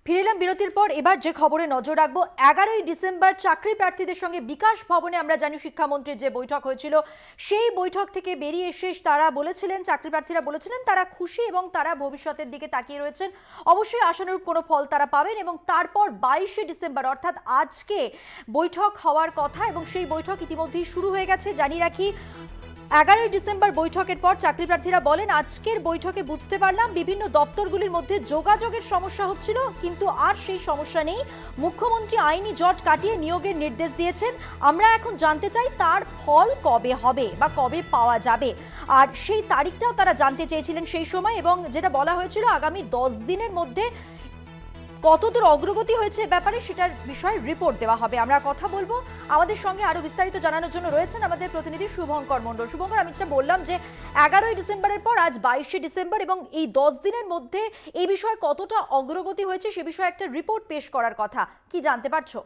ফিরে এলাম বিরতির পর। এবার যে খবরে নজর রাখবো, 11ই ডিসেম্বর চাকরি প্রার্থীদের সঙ্গে বিকাশ ভবনে আমরা জানি শিক্ষামন্ত্রীর যে বৈঠক হয়েছিল, সেই বৈঠক থেকে বেরিয়ে এসে তারা বলেছিলেন, চাকরি প্রার্থীরা বলেছিলেন তারা খুশি এবং তারা ভবিষ্যতের দিকে তাকিয়ে রয়েছেন। অবশ্যই আশানুরূপ কোনো ফল তারা পাবেন এবং তারপর 22শে ডিসেম্বর অর্থাৎ আজকে বৈঠক হওয়ার কথা এবং সেই বৈঠক ইতিমধ্যেই শুরু হয়ে গেছে। জানিয়ে রাখি, 11ই ডিসেম্বর বৈঠকের পর চাকরি প্রার্থীরা বলেন, আজকের বৈঠকে বুঝতে পারলাম বিভিন্ন দপ্তরগুলির মধ্যে যোগাযোগের সমস্যা হচ্ছিল, কিন্তু আর সেই সমস্যা নেই। মুখ্যমন্ত্রী আইনি জট কাটিয়ে নিয়োগের নির্দেশ দিয়েছেন। আমরা এখন জানতে চাই তার ফল কবে হবে বা কবে পাওয়া যাবে, আর সেই তারিখটাও তারা জানতে চেয়েছিলেন সেই সময়। এবং যেটা বলা হয়েছিল আগামী 10 দিনের মধ্যে কতদূর অগ্রগতি হয়েছে ব্যাপারে সেটার বিষয়ে রিপোর্ট দেওয়া হবে। আমরা কথা বলবো, আমাদের সঙ্গে আরো বিস্তারিত জানানোর জন্য রয়েছেন আমাদের প্রতিনিধি শুভঙ্কর মণ্ডল। শুভঙ্কর, আমি যেটা বললাম যে 11ই ডিসেম্বরের পর আজ 22শে ডিসেম্বর এবং এই 10 দিনের মধ্যে এই বিষয়ে কতটা অগ্রগতি হয়েছে সে বিষয়ে একটা রিপোর্ট পেশ করার কথা, কি জানতে পারছো?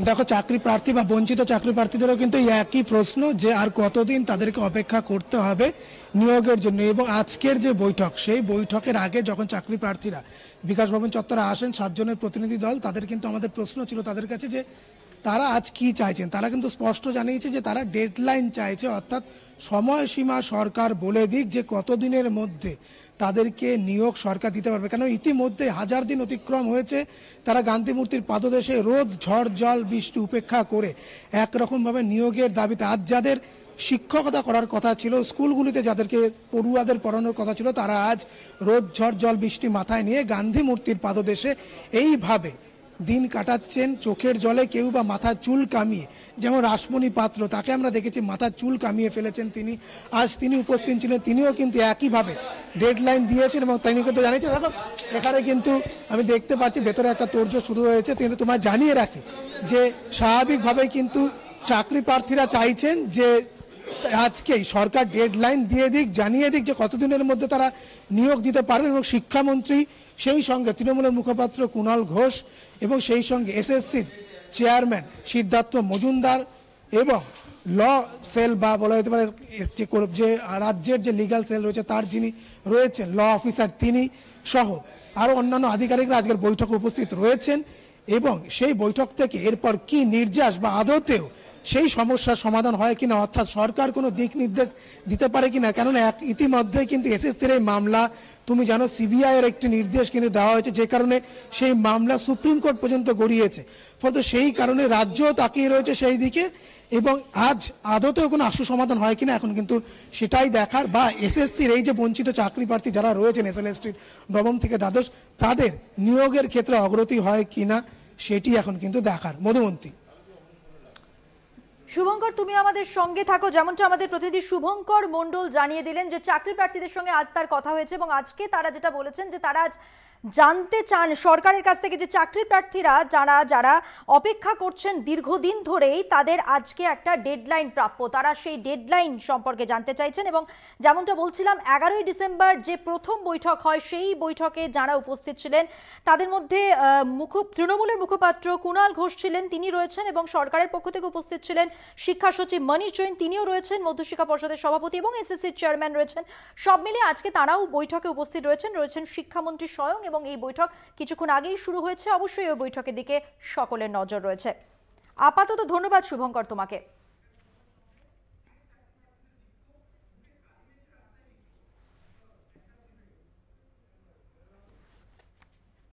দেখো, চাকরি প্রার্থী বা বঞ্চিত চাকরি প্রার্থীদেরও কিন্তু একই প্রশ্ন যে আর কতদিন তাদেরকে অপেক্ষা করতে হবে নিয়োগের জন্য। এবং আজকের যে বৈঠক, সেই বৈঠকের আগে যখন চাকরি প্রার্থীরা বিকাশ ভবন চত্বরে আসেন 7 জনের প্রতিনিধি দল, তাদের কিন্তু আমাদের প্রশ্ন ছিল তাদের কাছে যে তারা আজ কি চাইছেন। তারা কিন্তু স্পষ্ট জানিয়েছে যে তারা ডেডলাইন চাইছে, অর্থাৎ সময়সীমা সরকার বলে দিক যে কতদিনের মধ্যে তাদেরকে নিয়োগ সরকার দিতে পারবে। কেন ইতিমধ্যে 1000 দিন অতিক্রম হয়েছে, তারা গান্ধী মূর্তির পাদদেশে রোদ ঝড় জল বৃষ্টি উপেক্ষা করে একরকমভাবে নিয়োগের দাবিতে আজ যাদের শিক্ষকতা করার কথা ছিল, স্কুলগুলিতে যাদেরকে পড়ুয়াদের পড়ানোর কথা ছিল, তারা আজ রোদ ঝড় জল বৃষ্টি মাথায় নিয়ে গান্ধী মূর্তির পাদদেশে এইভাবে দিন কাটাচ্ছেন। চোখের জলে কেউ বা মাথার চুল কামিয়ে, যেমন রাসমণি পাত্র, তাকে আমরা দেখেছি মাথার চুল কামিয়ে ফেলেছেন তিনি। আজ তিনি উপস্থিত ছিলেন, তিনিও কিন্তু একইভাবে ডেডলাইন দিয়েছেন এবং তিনি কিন্তু জানিয়েছেন। দেখো, এখানে কিন্তু আমি দেখতে পাচ্ছি ভেতরে একটা তোড়জোড় শুরু হয়েছে। কিন্তু তোমায় জানিয়ে রাখি যে স্বাভাবিকভাবে কিন্তু চাকরি প্রার্থীরা চাইছেন যে আজকেই সরকার ডেডলাইন দিয়ে দিক, জানিয়ে দিক যে কতদিনের মধ্যে তারা নিয়োগ দিতে পারবেন। এবং শিক্ষামন্ত্রী, সেই সঙ্গে তৃণমূলের মুখপাত্র কুণাল ঘোষ এবং সেই সঙ্গে এসএসসির চেয়ারম্যান সিদ্ধার্থ মজুমদার এবং ল সেল বা বলা যেতে পারে যে রাজ্যের যে লিগ্যাল সেল রয়েছে তার যিনি রয়েছেন ল অফিসার, তিনি সহ আরও অন্যান্য আধিকারিকরা আজকের বৈঠকে উপস্থিত রয়েছেন। এবং সেই বৈঠক থেকে এরপর কি নির্যাস বা আদতেও সেই সমস্যার সমাধান হয় কিনা, অর্থাৎ সরকার কোনো দিক নির্দেশ দিতে পারে কিনা। কেননা ইতিমধ্যে কিন্তু এসএসসির এই মামলা, তুমি জানো, সিবিআই এর একটি নির্দেশ কিন্তু দেওয়া হয়েছে, যে কারণে সেই মামলা সুপ্রিম কোর্ট পর্যন্ত গড়িয়েছে। ফলে সেই কারণে রাজ্যও তাকিয়ে রয়েছে সেই দিকে। এবং আজ আদতেও কোনো আশু সমাধান হয় কিনা এখন কিন্তু সেটাই দেখার, বা এসএসসির এই যে বঞ্চিত চাকরি প্রার্থী যারা রয়েছেন এসএলএসটির নবম থেকে দ্বাদশ, তাদের নিয়োগের ক্ষেত্রে অগ্রগতি হয় কিনা সেটি এখন কিন্তু দেখার। মধুমন্তী। শুভঙ্কর, তুমি আমাদের সঙ্গে থাকো। যেমনটা আমাদের প্রতিনিধি শুভঙ্কর মণ্ডল জানিয়ে দিলেন যে চাকরি প্রার্থীদের সঙ্গে আজ তার কথা হয়েছে এবং আজকে তারা যেটা বলেছেন যে তারা আজ জানতে চান সরকারের কাছ থেকে যে চাকরি প্রার্থীরা যারা অপেক্ষা করছেন দীর্ঘদিন ধরেই, তাদের আজকে একটা ডেডলাইন প্রাপ্য, তারা সেই ডেডলাইন সম্পর্কে জানতে চাইছেন। এবং যেমনটা বলছিলাম, 11ই ডিসেম্বর যে প্রথম বৈঠক হয়, সেই বৈঠকে যারা উপস্থিত ছিলেন তাদের মধ্যে তৃণমূলের মুখপাত্র কুণাল ঘোষ ছিলেন, তিনি রয়েছেন। এবং সরকারের পক্ষ থেকে উপস্থিত ছিলেন শিক্ষা সচিব মনীষ জৈন, তিনিও রয়েছেন, মধ্যশিক্ষা পর্ষদের সভাপতি এবং এসএসসির চেয়ারম্যান রয়েছেন। সব মিলিয়ে আজকে তারাও বৈঠকে উপস্থিত রয়েছেন শিক্ষামন্ত্রী স্বয়ং। এবং এই বৈঠক কিছুক্ষণ আগেই শুরু হয়েছে। অবশ্যই ওই বৈঠকের দিকে সকলের নজর রয়েছে। আপাতত ধন্যবাদ শুভঙ্কর তোমাকে।